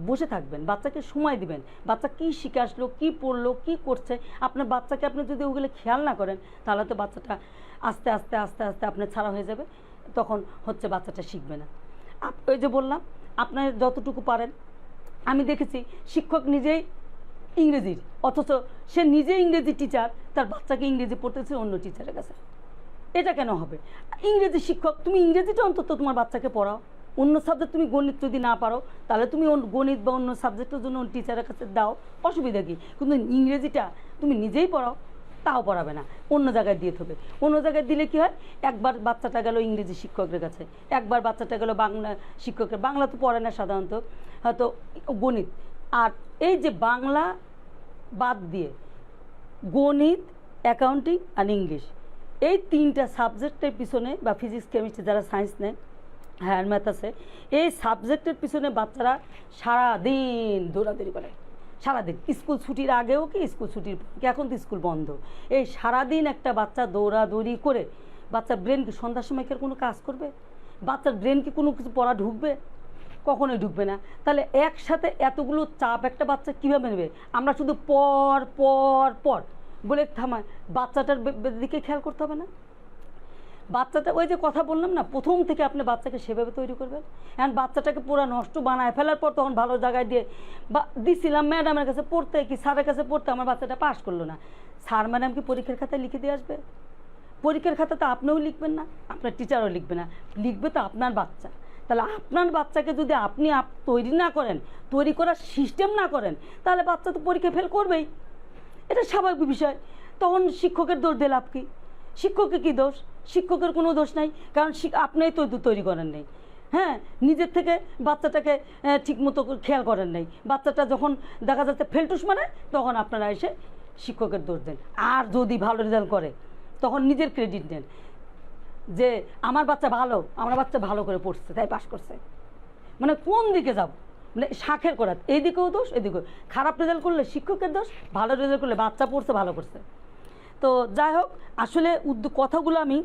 বসে থাকবেন, বাচ্চাকে সময় দিবেন, বাচ্চা কী শিখে আসলো, কী পড়লো, কী করছে। আপনার বাচ্চাকে আপনি যদি ওগুলো খেয়াল না করেন তাহলে তো বাচ্চাটা আস্তে আস্তে আস্তে আস্তে আপনার ছাড়া হয়ে যাবে, তখন হচ্ছে বাচ্চাটা শিখবে না। ওই যে বললাম, আপনার যতটুকু পারেন। আমি দেখেছি শিক্ষক নিজেই ইংরেজির, অথচ সে নিজে ইংরেজি টিচার, তার বাচ্চাকে ইংরেজি পড়তেছে অন্য টিচারের কাছে। এটা কেন হবে? ইংরেজি শিক্ষক, তুমি ইংরেজিটা অন্তত তোমার বাচ্চাকে পড়াও। অন্য সাবজেক্ট তুমি গণিত যদি না পারো তাহলে তুমি গণিত বা অন্য সাবজেক্টের জন্য টিচারের কাছে দাও, অসুবিধা কী? কিন্তু ইংরেজিটা তুমি নিজেই পড়াও, তাও পড়াবে না, অন্য জায়গায় দিয়ে হবে। অন্য জায়গায় দিলে কী হয়, একবার বাচ্চাটা গেল ইংরেজি শিক্ষকের কাছে, একবার বাচ্চাটা গেল বাংলা শিক্ষকের, বাংলা তো পড়ে না সাধারণত, হয়তো গণিত। আর এই যে বাংলা বাদ দিয়ে গণিত, অ্যাকাউন্টিং আর ইংলিশ, এই 3টা সাবজেক্টের পিছনে, বা ফিজিক্স কেমিস্ট্রি যারা সায়েন্স নেয়, হায়ার ম্যাথ আছে, এই সাবজেক্টের পিছনে বাচ্চারা সারাদিন দৌড়াদৌড়ি করে। সারাদিন স্কুল ছুটির আগেও কি স্কুল ছুটির, এখন তো স্কুল বন্ধ, এই সারাদিন একটা বাচ্চা দৌড়াদৌড়ি করে, বাচ্চার ব্রেন কি সন্ধ্যার সময় কি কোনো কাজ করবে? বাচ্চার ব্রেন কি কোনো কিছু পড়া ঢুকবে? কখনোই ঢুকবে না। তাহলে একসাথে এতগুলো চাপ একটা বাচ্চা কীভাবে নেবে? আমরা শুধু পর পর পর বলে থামায়, বাচ্চাটার দিকে খেয়াল করতে হবে না? বাচ্চাটা, ওই যে কথা বললাম না, প্রথম থেকে আপনি বাচ্চাকে সেভাবে তৈরি করবেন। এখন বাচ্চাটাকে পুরো নষ্ট বানায় ফেলার পর তখন ভালো জায়গায় দিয়ে দিছিলাম ম্যাডামের কাছে পড়তে, কি স্যারের কাছে পড়তে, আমার বাচ্চাটা পাস করলো না, স্যার ম্যাডাম কি পরীক্ষার খাতায় লিখে দিয়ে আসবে? পরীক্ষার খাতাতে আপনিও লিখবেন না, আপনার টিচারও লিখবে না, লিখবে তো আপনার বাচ্চা। তাহলে আপনার বাচ্চাকে যদি আপনি তৈরি না করেন, তৈরি করার সিস্টেম না করেন, তাহলে বাচ্চা তো পরীক্ষা ফেল করবেই, এটা স্বাভাবিক বিষয়। তখন শিক্ষকের দোষ দিয়ে লাভ কী? শিক্ষকের কী দোষ? শিক্ষকের কোনো দোষ নাই, কারণ আপনিই তো তৈরি করেন নাই। হ্যাঁ, নিজের থেকে বাচ্চাটাকে ঠিকমতো খেয়াল করেন নাই, বাচ্চাটা যখন দেখা যাচ্ছে ফেলটুস মানে, তখন আপনারা এসে শিক্ষকের দোষ দেন। আর যদি ভালো রেজাল্ট করে তখন নিজের ক্রেডিট নেন, যে আমার বাচ্চা ভালো, আমার বাচ্চা ভালো করে পড়ছে তাই পাস করছে। মানে কোন দিকে যাব? মানে শাখের করাত, এইদিকেও দোষ এদিকেও। খারাপ রেজাল্ট করলে শিক্ষকের দোষ, ভালো রেজাল্ট করলে বাচ্চা পড়ছে ভালো করছে। তো যাই হোক, আসলে কথাগুলো আমি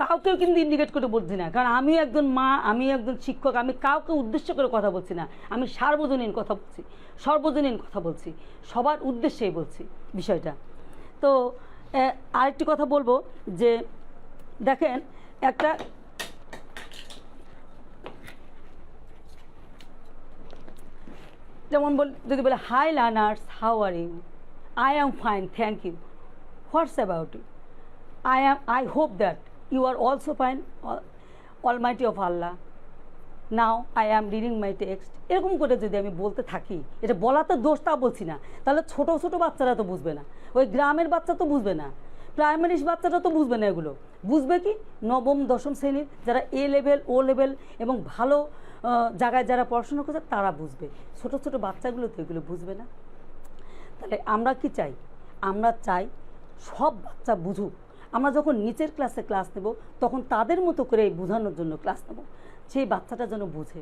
কাউকেও কিন্তু ইন্ডিকেট করে বলছি না, কারণ আমি একজন মা, আমি একজন শিক্ষক, আমি কাউকে উদ্দেশ্য করে কথা বলছি না, আমি সার্বজনীন কথা বলছি, সর্বজনীন কথা বলছি, সবার উদ্দেশ্যেই বলছি বিষয়টা। তো আরেকটি কথা বলবো যে দেখেন, একটা যেমন যদি বলে, hi learners, how are you? I am fine, thank you. What's about you? I hope that you are also fine, Almighty of Allah. Now I am reading my text. এরকম করে যদি আমি বলতে থাকি, এটা বলাতে দোষ তা বলছি না, তাহলে ছোট ছোট বাচ্চারা তো বুঝবে না, ওই গ্রামের বাচ্চা তো বুঝবে না, প্রাইমারি বাচ্চারা তো বুঝবে না। এগুলো বুঝবে কি নবম দশম শ্রেণীর যারা এ লেভেল, ও লেভেল এবং ভালো জায়গায় যারা পড়াশোনা করছে তারা বুঝবে, ছোট ছোট বাচ্চাগুলো তো এগুলো বুঝবে না। তাহলে আমরা কি চাই? আমরা চাই সব বাচ্চা বুঝুক। আমরা যখন নিচের ক্লাসে ক্লাস নেব তখন তাদের মতো করে বোঝানোর জন্য ক্লাস নেব, সেই বাচ্চাটা যেন বুঝে।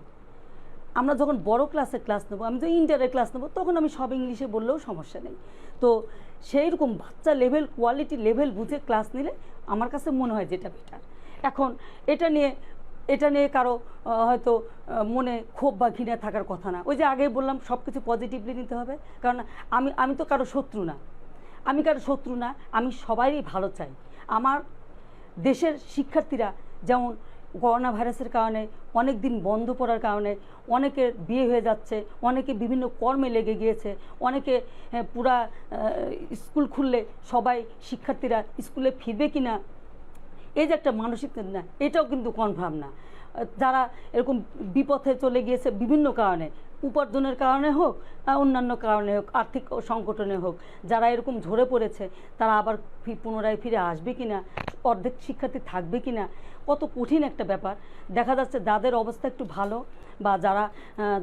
আমরা যখন বড় ক্লাসে ক্লাস নেব, আমি তো ইন্টারে ক্লাস নেব, তখন আমি সব ইংলিশে বললেও সমস্যা নেই। তো সেই রকম বাচ্চা লেভেল, কোয়ালিটি লেভেল বুঝে ক্লাস নিলে আমার কাছে মনে হয় যেটা বেটার। এখন এটা নিয়ে কারো হয়তো মনে ক্ষোভ বা ঘৃণা থাকার কথা না। ওই যে আগেই বললাম, সব কিছু পজিটিভলি নিতে হবে, কারণ আমি তো কারো শত্রু না, আমি সবারই ভালো চাই। আমার দেশের শিক্ষার্থীরা যেমন করোনা ভাইরাসের কারণে অনেক দিন বন্ধ পড়ার কারণে অনেকের বিয়ে হয়ে যাচ্ছে, অনেকে বিভিন্ন কর্মে লেগে গিয়েছে, অনেকে পুরা স্কুল খুললে সবাই শিক্ষার্থীরা স্কুলে ফিরবে কি না, এই যে একটা মানসিক না, এটাও কিন্তু কনফার্ম না। যারা এরকম বিপথে চলে গিয়েছে বিভিন্ন কারণে, উপার্জনের কারণে হোক, অন্যান্য কারণে হোক, আর্থিক সংকটনে হোক, যারা এরকম ঝরে পড়েছে তারা আবার পুনরায় ফিরে আসবে কি না, অর্ধেক শিক্ষার্থী থাকবে কি না, কত কঠিন একটা ব্যাপার। দেখা যাচ্ছে যাদের অবস্থা একটু ভালো বা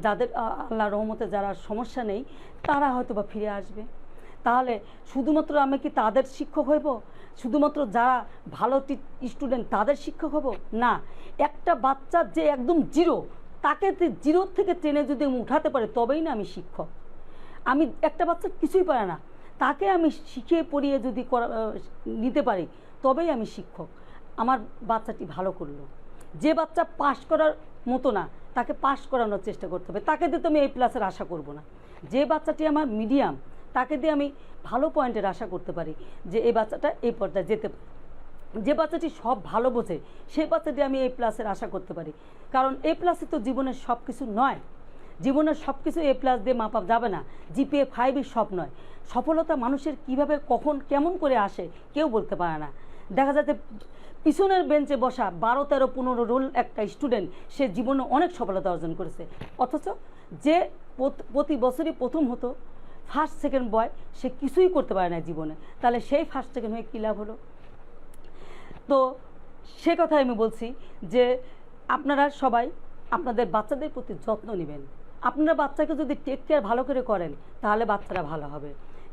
যাদের আল্লাহর রহমতে যারা সমস্যা নেই তারা হয়তো বা ফিরে আসবে। তাহলে শুধুমাত্র আমি কি তাদের শিক্ষক হইব, শুধুমাত্র যারা ভালো স্টুডেন্ট তাদের শিক্ষক হব? না, একটা বাচ্চা যে একদম জিরো, তাকে জিরো থেকে ট্রেনে যদি আমি উঠাতে পারি তবেই না আমি শিক্ষক। আমি একটা বাচ্চা কিছুই পারে না, তাকে আমি শিখিয়ে পড়িয়ে যদি নিতে পারি তবেই আমি শিক্ষক। আমার বাচ্চাটি ভালো করলো। যে বাচ্চা পাশ করার মতো না তাকে পাশ করানোর চেষ্টা করতে হবে, তাকে দিয়ে তো আমি এই প্লাসের আশা করব না। যে বাচ্চাটি আমার মিডিয়াম তাকে দিয়ে আমি ভালো পয়েন্টের আশা করতে পারি যে এই বাচ্চাটা এই পর্যায়ে যেতে পারে। যে বাচ্চাটি সব ভালো বোঝে সেই বাচ্চাটি আমি এই প্লাসের আশা করতে পারি। কারণ এ প্লাসে তো জীবনের সব কিছু নয়, জীবনের সব কিছু এ প্লাস দিয়ে মাপা যাবে না, জিপিএ 5ই সব নয়। সফলতা মানুষের কিভাবে কখন কেমন করে আসে কেউ বলতে পারে না। দেখা যাচ্ছে পিছনের বেঞ্চে বসা 12, 13, 15 রোল একটা স্টুডেন্ট সে জীবনে অনেক সফলতা অর্জন করেছে, অথচ যে প্রতি বছরই প্রথম হতো ফার্স্ট সেকেন্ড বয় সে কিছুই করতে পারে না জীবনে, তাহলে সেই ফার্স্ট সেকেন্ড হয়ে কী লাভ হলো? তো সে কথাই আমি বলছি যে আপনারা সবাই আপনাদের বাচ্চাদের প্রতি যত্ন নেবেন। আপনারা বাচ্চাকে যদি টেক কেয়ার ভালো করে করেন তাহলে বাচ্চারা ভালো হবে।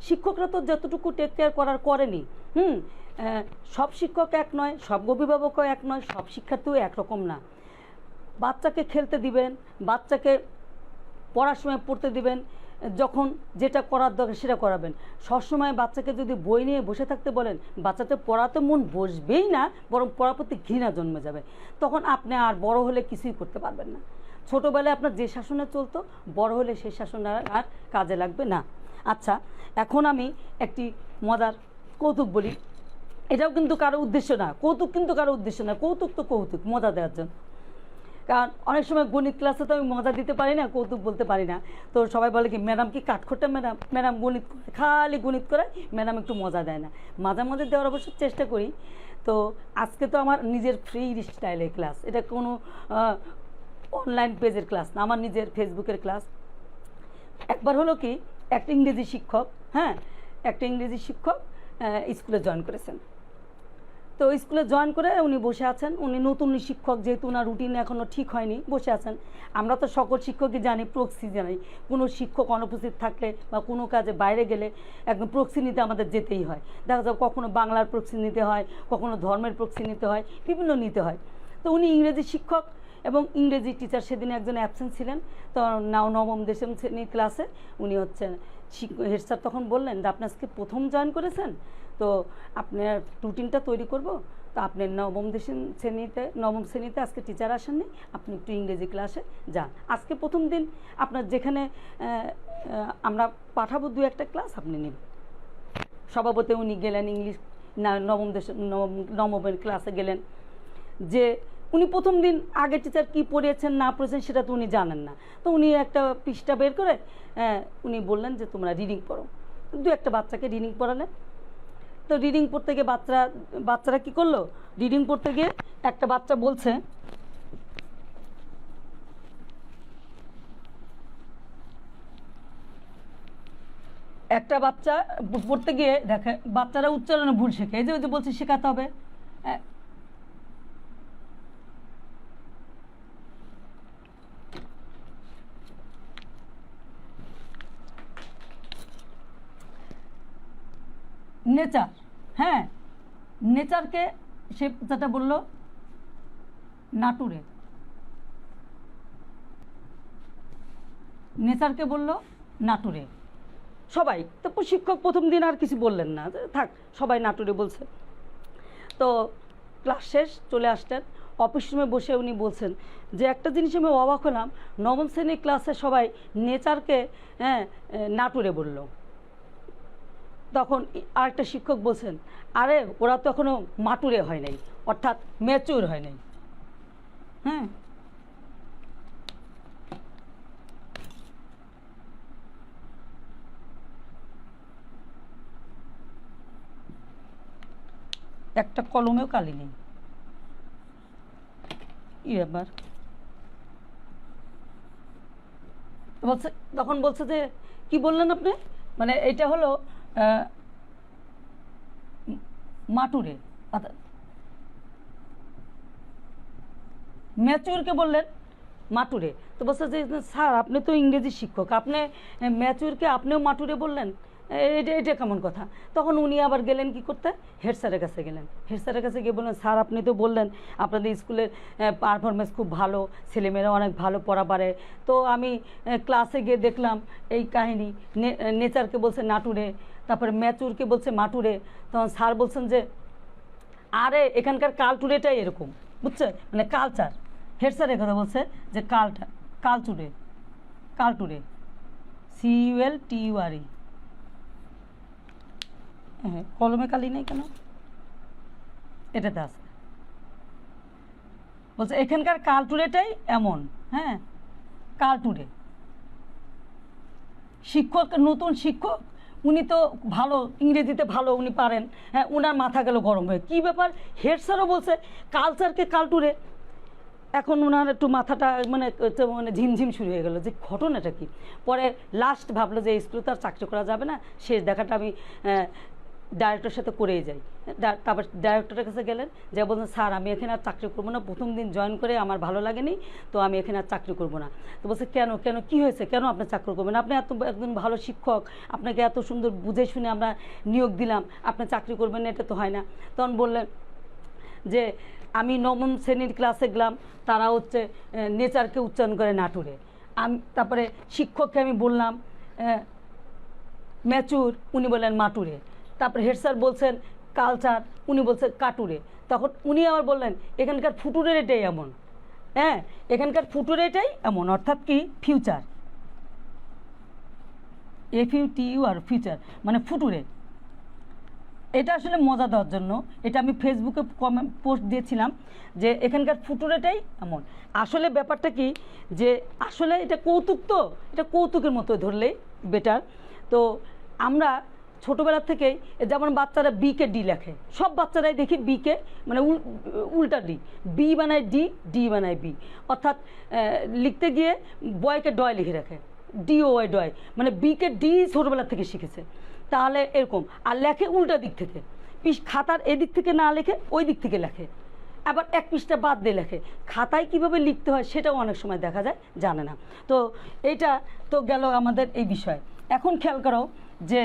শিক্ষকরা তো যতটুকু টেক কেয়ার করেনি, সব শিক্ষক এক নয়, সব অভিভাবকও এক নয়, সব শিক্ষার্থীও একরকম না। বাচ্চাকে খেলতে দিবেন, বাচ্চাকে পড়ার সময় পড়তে দিবেন, যখন যেটা করার দরকার সেটা করাবেন। সবসময় বাচ্চাকে যদি বই নিয়ে বসে থাকতে বলেন বাচ্চাতে পড়াতে মন বসবেই না, বরং পড়ার প্রতি ঘৃণা জন্মে যাবে। তখন আপনি আর বড় হলে কিছুই করতে পারবেন না। ছোটোবেলায় আপনার যে শাসনে চলতো বড় হলে সেই শাসন আর কাজে লাগবে না। আচ্ছা, এখন আমি একটি মজার কৌতুক বলি। এটাও কিন্তু কারো উদ্দেশ্য না, কৌতুক কিন্তু কারো উদ্দেশ্য না, কৌতুক তো কৌতুক মজা দেওয়ার জন্য। কারণ অনেক সময় গণিত ক্লাসে তো আমি মজা দিতে পারি না, কৌতুক বলতে পারি না। তো সবাই বলে কি ম্যাডাম কি কাঠখোট্টা ম্যাডাম, ম্যাডাম গণিত খালি গণিত করে, ম্যাডাম একটু মজা দেয় না। মাঝে মাঝে দেওয়ার অবশ্য চেষ্টা করি। তো আজকে তো আমার নিজের ফ্রি স্টাইলের ক্লাস, এটা কোনো অনলাইন পেজের ক্লাস না, আমার নিজের ফেসবুকের ক্লাস। একবার হলো কি একটা ইংরেজি শিক্ষক, একটা ইংরেজি শিক্ষক স্কুলে জয়েন করেছেন। তো স্কুলে জয়েন করে উনি বসে আছেন, উনি নতুন শিক্ষক যেহেতু ওনার রুটিন এখনও ঠিক হয়নি, বসে আছেন। আমরা তো সকল শিক্ষকই জানি, প্রক্সি জানি, কোনো শিক্ষক অনুপস্থিত থাকলে বা কোনো কাজে বাইরে গেলে একদম প্রক্সি নিতে আমাদের যেতেই হয়। দেখা যায় কখনো বাংলার প্রক্সি নিতে হয়, কখনো ধর্মের প্রক্সি নিতে হয়, বিভিন্ন নিতে হয়। তো উনি ইংরেজি শিক্ষক এবং ইংরেজি টিচার, সেদিন একজন অ্যাবসেন্ট ছিলেন। তো নবম দশম শ্রেণী ক্লাসে উনি হচ্ছেন হেড স্যার তখন বললেন যে আপনি আজকে প্রথম জয়েন করেছেন, তো আপনার রুটিনটা তৈরি করব, তো আপনি নবম শ্রেণীতে আজকে টিচার আসেননি, আপনি একটু ইংরেজি ক্লাসে যান। আজকে প্রথম দিন আপনার যেখানে আমরা পাঠাবো 2-1টা ক্লাস আপনি নেবেন। সভাপতি উনি গেলেন ইংলিশ নবমের ক্লাসে গেলেন। যে উনি প্রথম দিন আগে টিচার কি পড়িয়েছেন না পড়েছেন সেটা তো উনি জানেন না। তো উনি একটা পৃষ্ঠা বের করে উনি বললেন যে তোমরা রিডিং পড়ো। 2-1টা বাচ্চাকে রিডিং পড়ালেন। তো রিডিং পড়তে গিয়ে বাচ্চারা কি করলো, রিডিং পড়তে গিয়ে একটা বাচ্চা বলছে, একটা বাচ্চা পড়তে গিয়ে দেখে বাচ্চারা উচ্চারণে ভুল শেখে, এই যে বলছে শেখাতে হবে। নেচার, নেচারকে সে যেটা বলল নাটুরে, নেচারকে বলল নাটুরে। সবাই তো শিক্ষক প্রথম দিন আর কিছু বললেন না, থাক সবাই নাটুরে বলছে। তো ক্লাস শেষ, চলে আসতেন অফিস রুমে বসে উনি বলছেন যে একটা জিনিস আমি অবাক হলাম, নবম শ্রেণীর ক্লাসে সবাই নেচারকে নাটুরে বলল। তখন আরেকটা শিক্ষক বলছেন, আরে ওরা তো এখনও মাটুরে হয় নাই, অর্থাৎ ম্যাচিউর হয় নাই। একটা কলমেও কালি নেই, কি ব্যাপার? বলছে, তখন বলছে যে কি বললেন আপনি, মানে এটা হলো মাটুরে, অর্থাৎ ম্যাচিউরকে বললেন মাটুরে। তো বলছে যে স্যার আপনি তো ইংরেজি শিক্ষক, আপনি ম্যাচিউরকে আপনিও মাটুরে বললেন, এটা এটা কেমন কথা। তখন উনি আবার গেলেন কি করতে, হেড স্যারের কাছে গেলেন। হেড স্যারের কাছে গিয়ে বললেন স্যার আপনি তো বললেন আপনাদের স্কুলের পারফরমেন্স খুব ভালো, ছেলেমেয়েরা অনেক ভালো পড়া পারে, তো আমি ক্লাসে গিয়ে দেখলাম এই কাহিনী, নেচারকে বলছে নাটুরে, তারপরে ম্যাচুরকে বলছে মাটুরে। তখন স্যার বলছেন যে আরে এখানকার কালটুরেটাই এরকম, বুঝছে, মানে কালচার। হেড স্যার কথা বলছে যে কালটুরে, কালটুরে, CULTURE। হ্যাঁ, কলমে কালি নেই কেন, এটাতে আছে। বলছে এখানকার কালটুরেটাই এমন। হ্যাঁ, কালটুরে শিক্ষক, নতুন শিক্ষক, উনি তো ভালো ইংরেজিতে ভালো উনি পারেন। হ্যাঁ, উনার মাথা গেল গরম হয়ে, কী ব্যাপার, হেড স্যারও বলছে কালচারকে কালটুরে। এখন ওনার একটু মাথাটা মানে ঝিমঝিম শুরু হয়ে গেল যে ঘটনাটা কি। পরে লাস্ট ভাবলো যে স্কুলে তো আর চাকরি করা যাবে না, শেষ দেখাটা আমি ডাইরেক্টরের সাথে করেই যাই। তারপর ডাইরেক্টরের কাছে গেলেন, যে বলছেন স্যার আমি এখানে আর চাকরি করবো না, প্রথম দিন জয়েন করে আমার ভালো লাগেনি, তো আমি এখানে আর চাকরি করবো না। তো বলছে কেন কেন কী হয়েছে, কেন আপনি চাকরি করবেন, আপনি এত একজন ভালো শিক্ষক, আপনাকে এত সুন্দর বুঝে শুনে আমরা নিয়োগ দিলাম, আপনি চাকরি করবেন না, এটা তো হয় না। তখন বললেন যে আমি নবম শ্রেণীর ক্লাসে গেলাম, তারা হচ্ছে নেচারকে উচ্চারণ করে নাটুরে। তারপরে শিক্ষককে আমি বললাম ম্যাচুর, উনি বললেন মাটুরে। তারপরে হেড স্যার বলছেন কালচার, উনি বলছেন কাটুরে। তখন উনি আবার বললেন এখানকার ফুটুরের এটাই এমন। হ্যাঁ, এখানকার ফুটুরের এটাই এমন, অর্থাৎ কি ফিউচার, FUTUR, ফিউচার মানে ফুটুরে। এটা আসলে মজা দেওয়ার জন্য, এটা আমি ফেসবুকে পোস্ট দিয়েছিলাম যে এখানকার ফুটুরেটাই এমন। আসলে ব্যাপারটা কি, যে আসলে এটা কৌতুক, তো এটা কৌতুকের মতো ধরলেই বেটার। তো আমরা ছোটোবেলার থেকেই যেমন বাচ্চারা বিকে ডি লেখে, সব বাচ্চারাই দেখি বিকে মানে উল্টা বি বানায় ডি বানায় বি, অর্থাৎ লিখতে গিয়ে বয়কে ডয় লিখে রাখে, DOY ডয়, মানে বিকে ডি ছোটোবেলার থেকে শিখেছে। তাহলে এরকম, আর লেখে উল্টা দিক থেকে, খাতার এদিক থেকে না লেখে ওই দিক থেকে লেখে, আবার এক পৃষ্ঠা বাদ দিয়ে লেখে। খাতায় কিভাবে লিখতে হয় সেটাও অনেক সময় দেখা যায় জানে না। তো এইটা তো গেল আমাদের এই বিষয়। এখন খেয়াল করো যে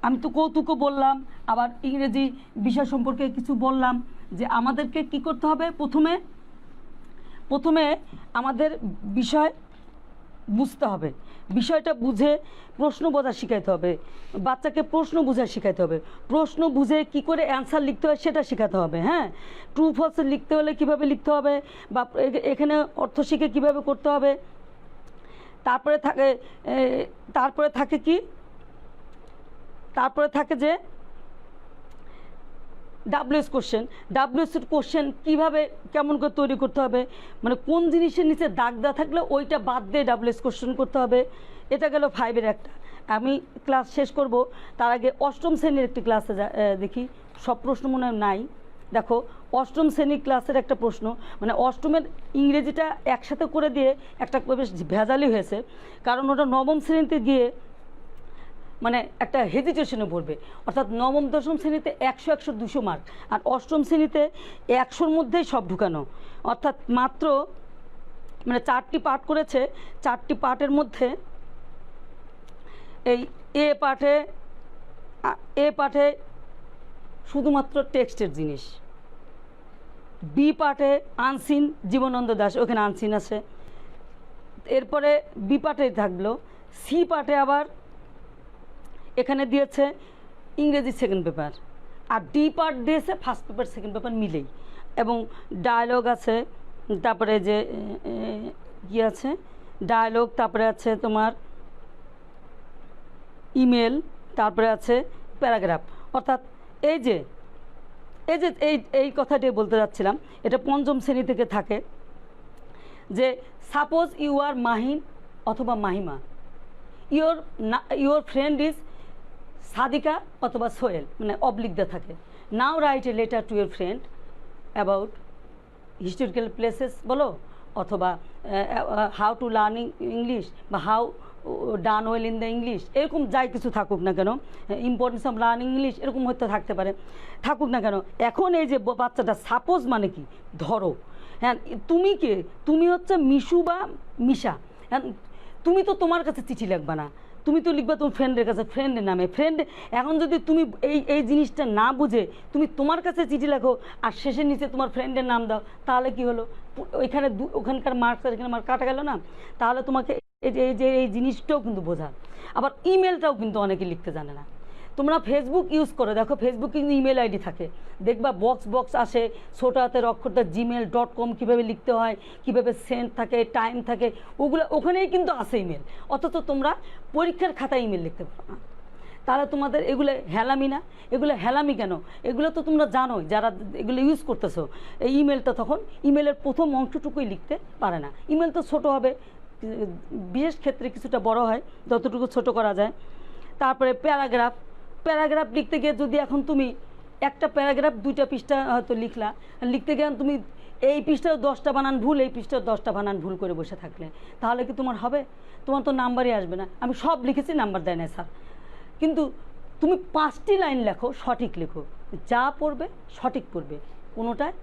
আমি তো কৌতুকও বললাম, আবার ইংরেজি বিষয় সম্পর্কে কিছু বললাম, যে আমাদেরকে কি করতে হবে, প্রথমে আমাদের বিষয় বুঝতে হবে, বিষয়টা বুঝে প্রশ্ন বোঝা শিখাইতে হবে, বাচ্চাকে প্রশ্ন বোঝা শিখাইতে হবে, প্রশ্ন বুঝে কি করে অ্যান্সার লিখতে হয় সেটা শেখাতে হবে। হ্যাঁ, ট্রু ফলস লিখতে হলে কিভাবে লিখতে হবে, বা এখানে অর্থ শিখে কীভাবে করতে হবে। তারপরে থাকে যে WH কোশ্চেন কীভাবে কেমন করে তৈরি করতে হবে, মানে কোন জিনিসের নিচে দাগ দেওয়া থাকলে ওইটা বাদ দিয়ে WH কোশ্চেন করতে হবে। এটা গেল 5-এর একটা। আমি ক্লাস শেষ করব, তার আগে অষ্টম শ্রেণীর একটি ক্লাসে দেখি, সব প্রশ্ন মনে হয় নাই। দেখো অষ্টম শ্রেণীর ক্লাসের একটা প্রশ্ন, মানে অষ্টমের ইংরেজিটা একসাথে করে দিয়ে একটা বেশ ভেজালি হয়েছে, কারণ ওটা নবম শ্রেণীতে গিয়ে মানে একটা হেজিটেশনে পড়বে। অর্থাৎ নবম দশম শ্রেণীতে 100, 100, 200 মার্ক, আর অষ্টম শ্রেণীতে 100-র মধ্যেই সব ঢুকানো। অর্থাৎ মাত্র মানে 4টি পার্ট করেছে, 4টি পার্টের মধ্যে এই এ পার্টে শুধুমাত্র টেক্সটের জিনিস, বি পার্টে আনসিন, জীবনানন্দ দাশ ওখানে আনসিন আছে, এরপরে বি পার্টে থাকলো। সি পার্টে আবার এখানে দিয়েছে ইংরেজি সেকেন্ড পেপার, আর ডি পার্ট দিয়েছে ফার্স্ট পেপার সেকেন্ড পেপার মিলেই, এবং ডায়ালগ আছে, তারপরে যে কী আছে ডায়ালগ, তারপরে আছে তোমার ইমেল, তারপরে আছে প্যারাগ্রাফ। অর্থাৎ এই যে এই কথাটাই বলতে যাচ্ছিলাম, এটা পঞ্চম শ্রেণী থেকে থাকে, যে সাপোজ ইউ আর মাহিন অথবা Mahima, your friend is Sadika অথবা সোহেল, মানে অবলিক দেওয়া থাকে। Now write a letter to your friend about historical places বলো, অথবা হাউ টু লার্ন ইংলিশ বা how done well in the English, এরকম যাই কিছু থাকুক না কেন, ইম্পর্টেন্স অফ লার্নিং ইংলিশ এরকম হয়তো থাকতে পারে, থাকুক না কেন। এখন এই যে বাচ্চাটা সাপোজ মানে কি, ধরো হ্যাঁ তুমি কে, তুমি হচ্ছে মিশু বা মিশা, হ্যাঁ তুমি তো তোমার কাছে চিঠি লিখবা না, তুমি তো লিখবা তোমার ফ্রেন্ডের কাছে, ফ্রেন্ডের নামে ফ্রেন্ড। এখন যদি তুমি এই জিনিসটা না বুঝে তুমি তোমার কাছে চিঠি লেখো আর শেষের নিচে তোমার ফ্রেন্ডের নাম দাও, তাহলে কি হলো, ওইখানে ওখানকার মার্কস আর এখানে মার্ক কাটা গেল না। তাহলে তোমাকে এই জিনিসটাও কিন্তু বোঝা। আবার ইমেলটাও কিন্তু অনেকে লিখতে জানে না। তোমরা ফেসবুক ইউজ করো, দেখো ফেসবুক কিন্তু ইমেল আইডি থাকে, দেখবা বক্স আসে ছোটো হাতের অক্ষরটা gmail.com কীভাবে লিখতে হয়, কীভাবে সেন্ড থাকে, টাইম থাকে, ওগুলো ওখানেই কিন্তু আসে ইমেল। অথচ তোমরা পরীক্ষার খাতায় ইমেল লিখতে পারো না। তাহলে তোমাদের এগুলো হেলামি না? এগুলো হেলামি কেন? এগুলো তো তোমরা জানোই, যারা এগুলো ইউজ করতেছো। এই ইমেলটা তখন ইমেলের প্রথম অংশটুকুই লিখতে পারে না। ইমেল তো ছোটো হবে, বিশেষ ক্ষেত্রে কিছুটা বড় হয়, যতটুকু ছোট করা যায়। তারপরে প্যারাগ্রাফ লিখতে গিয়ে যদি এখন তুমি একটা প্যারাগ্রাফ 2টা পৃষ্ঠা হয়তো লিখতে গিয়ে তুমি এই পৃষ্ঠার 10টা বানান ভুল, এই পৃষ্ঠার 10টা বানান ভুল করে বসে থাকলে তাহলে কি তোমার হবে? তোমার তো নাম্বারই আসবে না। আমি সব লিখেছি, নাম্বার দেয় না স্যার। কিন্তু তুমি 5টি লাইন লেখো, সঠিক লেখো, যা পড়বে সঠিক পড়বে, কোনোটায়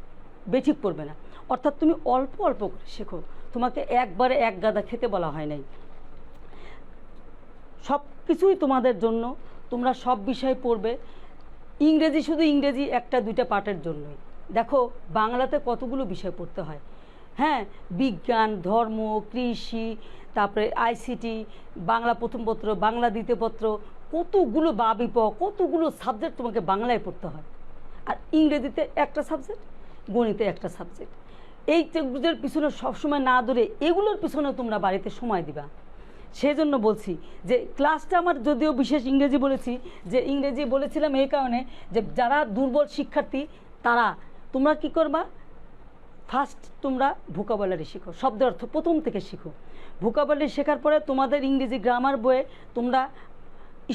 বেঠিক পড়বে না। অর্থাৎ তুমি অল্প অল্প করে শেখো, তোমাকে একবারে এক গাদা খেতে বলা হয় নাই। সব কিছুই তোমাদের জন্য, তোমরা সব বিষয় পড়বে। ইংরেজি শুধু ইংরেজি 1-2টা পার্টের জন্যই। দেখো বাংলাতে কতগুলো বিষয় পড়তে হয়, হ্যাঁ, বিজ্ঞান, ধর্ম, কৃষি, তারপরে আইসিটি, বাংলা প্রথম পত্র, বাংলা দ্বিতীয় পত্র, কতগুলো বাবিপ, কতগুলো সাবজেক্ট তোমাকে বাংলায় পড়তে হয়। আর ইংরেজিতে একটা সাবজেক্ট, গণিতে একটা সাবজেক্ট। এই যেগুলোর পিছনে সবসময় না ধরে এগুলোর পিছনে তোমরা বাড়িতে সময় দিবা। সেই জন্য বলছি যে ক্লাসটা আমার যদিও বিশেষ ইংরেজি বলেছি, যে ইংরেজি বলেছিলাম এই কারণে যে যারা দুর্বল শিক্ষার্থী তারা, তোমরা কি করবা, ফার্স্ট তোমরা ভোকাবুলারি শিখো, শব্দের অর্থ প্রথম থেকে শিখো। ভোকাবুলারি শেখার পরে তোমাদের ইংরেজি গ্রামার বইয়ে তোমরা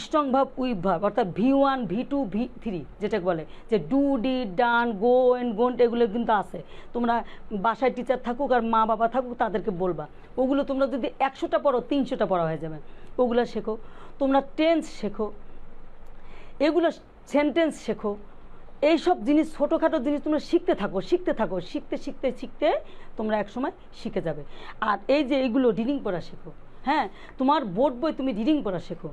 স্ট্রং ভার্ব, উইক ভার্ব, অর্থাৎ V1, V2, V3 যেটাকে বলে, যে do, did, done, go and gone, এগুলো কিন্তু আছে। তোমরা বাসায় টিচার থাকুক আর মা বাবা থাকুক তাদেরকে বলবা, ওগুলো তোমরা যদি 100টা পড়ো 300টা পড়া হয়ে যাবে। ওগুলো শেখো। তোমরা টেন্স শেখো, এগুলো সেন্টেন্স শেখো। এইসব জিনিস, ছোটোখাটো জিনিস তোমরা শিখতে থাকো, শিখতে তোমরা একসময় শিখে যাবে। আর এই যে এইগুলো রিডিং পড়া শেখো, হ্যাঁ, তোমার বোর্ড বই তুমি রিডিং পড়া শেখো।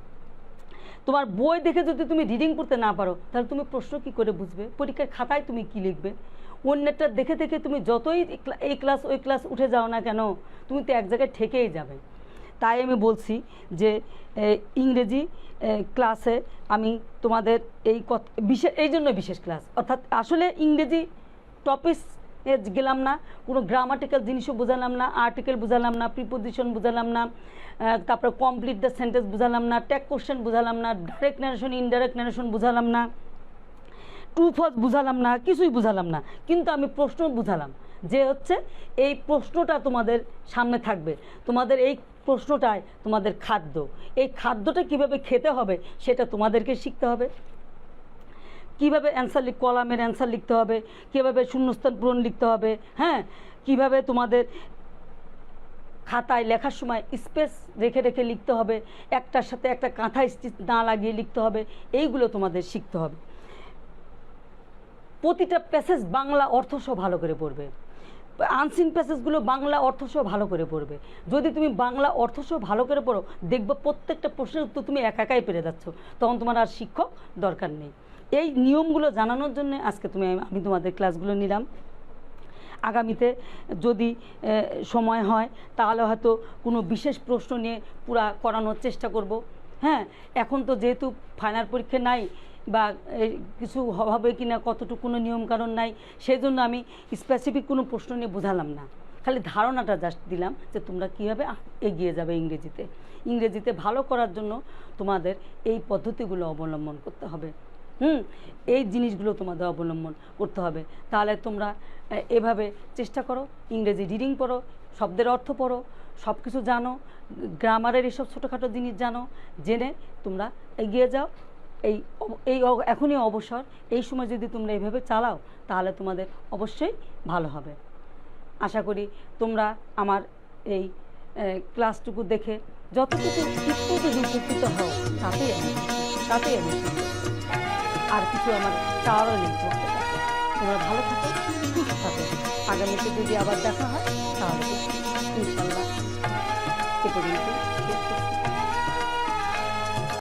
তোমার বই দেখে যদি তুমি রিডিং পড়তে না পারো তাহলে তুমি প্রশ্ন কী করে বুঝবে? পরীক্ষার খাতায় তুমি কি লিখবে? অন্যটা দেখে তুমি যতই এই ক্লাস ওই ক্লাস উঠে যাও না কেন, তুমি তো এক জায়গায় ঠেকেই যাবে। তাই আমি বলছি যে ইংরেজি ক্লাসে আমি তোমাদের এই জন্য বিশেষ ক্লাস, অর্থাৎ আসলে ইংরেজি টপিক গেলাম না, কোনো গ্রামাটিক্যাল জিনিসও বোঝালাম না, আর্টিকেল বোঝালাম না, প্রিপোজিশন বোঝালাম না, তারপরে কমপ্লিট দ্য সেন্টেন্স বোঝালাম না, ট্যাগ কোশ্চেন বোঝালাম না, ডাইরেক্ট ন্যারেশন, ইনডাইরেক্ট ন্যারেশন বোঝালাম না, ট্রু ফলস বুঝালাম না, কিছুই বুঝালাম না। কিন্তু আমি প্রশ্ন বুঝালাম, যে হচ্ছে এই প্রশ্নটা তোমাদের সামনে থাকবে, তোমাদের এই প্রশ্নটায় তোমাদের খাদ্য, এই খাদ্যটা কিভাবে খেতে হবে সেটা তোমাদেরকে শিখতে হবে। কীভাবে কলামের অ্যান্সার লিখতে হবে, কীভাবে শূন্যস্থান পূরণ লিখতে হবে, হ্যাঁ, কীভাবে তোমাদের খাতায় লেখার সময় স্পেস রেখে রেখে লিখতে হবে, একটার সাথে একটা কাঁথা স্টিচ না লাগিয়ে লিখতে হবে, এইগুলো তোমাদের শিখতে হবে। প্রতিটা প্যাসেজ বাংলা অর্থসহ ভালো করে পড়বে, আনসিন প্যাসেজগুলো বাংলা অর্থসহ ভালো করে পড়বে। যদি তুমি বাংলা অর্থসহ ভালো করে পড়ো, দেখবে প্রত্যেকটা প্রশ্নের উত্তর তুমি একাই পেরে যাচ্ছ, তখন তোমার আর শিক্ষক দরকার নেই। এই নিয়মগুলো জানানোর জন্য আজকে আমি তোমাদের ক্লাসগুলো নিলাম। আগামীতে যদি সময় হয় তাহলে হয়তো কোনো বিশেষ প্রশ্ন নিয়ে পুরা করানোর চেষ্টা করব। হ্যাঁ, এখন তো যেহেতু ফাইনাল পরীক্ষা নাই বা কিছু হবে কি না কতটুকু কোনো নিয়মকানুন নাই, সেই জন্য আমি স্পেসিফিক কোনো প্রশ্ন নিয়ে বোঝালাম না, খালি ধারণাটা জাস্ট দিলাম যে তোমরা কীভাবে এগিয়ে যাবে ইংরেজিতে ভালো করার জন্য তোমাদের এই পদ্ধতিগুলো অবলম্বন করতে হবে। এই জিনিসগুলো তোমাদের অবলম্বন করতে হবে। তাহলে তোমরা এভাবে চেষ্টা করো, ইংরেজি রিডিং পড়ো, শব্দের অর্থ পড়ো, সব কিছু জানো, গ্রামারের এসব ছোটোখাটো জিনিস জানো, জেনে তোমরা এগিয়ে যাও। এখনই অবসর, এই সময় যদি তোমরা এইভাবে চালাও তাহলে তোমাদের অবশ্যই ভালো হবে। আশা করি তোমরা আমার এই ক্লাসটুকু দেখে যতটুকু একটু যদি উপকৃত হও তাতেই আমি খুশি। আর কিছু আমার চাওয়ারও নেই তোমাদের কাছে। তোমরা ভালো থাকো, সুস্থ থাকো। আগামীতে যদি আবার দেখা হয় তাহলে ইনশাল্লাহ এ পর্যন্ত।